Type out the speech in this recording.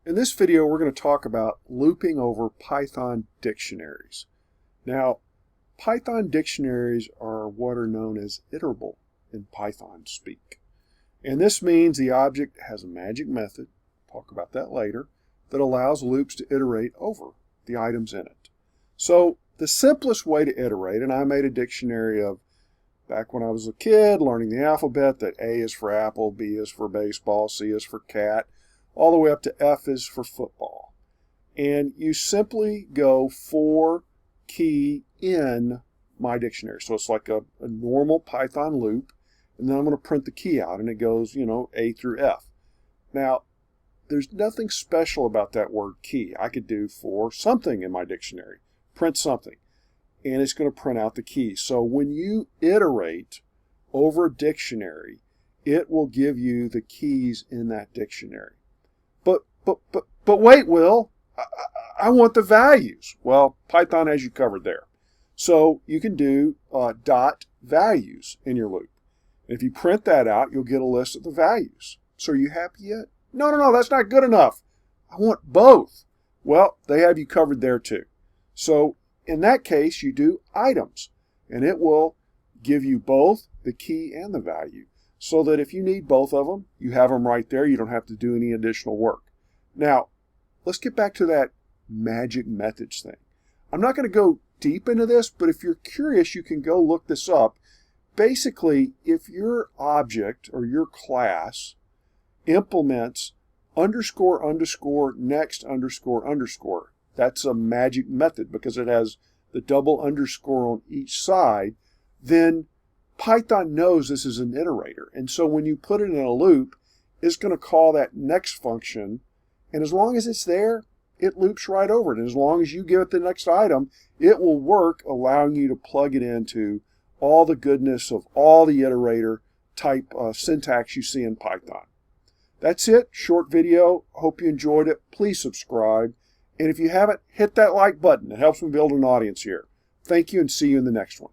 In this video, we're going to talk about looping over Python dictionaries. Now, Python dictionaries are what are known as iterable in Python speak. And this means the object has a magic method, talk about that later, that allows loops to iterate over the items in it. So the simplest way to iterate, and I made a dictionary of back when I was a kid learning the alphabet, that A is for apple, B is for baseball, C is for cat, all the way up to F is for football. And you simply go for key in my dictionary. So it's like a normal Python loop, and then I'm going to print the key out, and it goes, A through F. Now, there's nothing special about that word key. I could do for something in my dictionary, print something, and it's going to print out the key. So when you iterate over a dictionary, it will give you the keys in that dictionary. But wait, Will, I want the values. Well, Python has you covered there. So you can do dot values in your loop. And if you print that out, you'll get a list of the values. So are you happy yet? No, that's not good enough. I want both. Well, they have you covered there too. So in that case, you do items, and it will give you both the key and the value, so that if you need both of them, you have them right there. You don't have to do any additional work. Now, let's get back to that magic methods thing. I'm not going to go deep into this, but if you're curious, you can go look this up. Basically, if your object or your class implements underscore underscore next underscore underscore, that's a magic method because it has the double underscore on each side, then Python knows this is an iterator. And so when you put it in a loop, it's going to call that next function. And as long as it's there, it loops right over it. And as long as you give it the next item, it will work, allowing you to plug it into all the goodness of all the iterator type syntax you see in Python. That's it. Short video. Hope you enjoyed it. Please subscribe. And if you haven't, hit that like button. It helps me build an audience here. Thank you, and see you in the next one.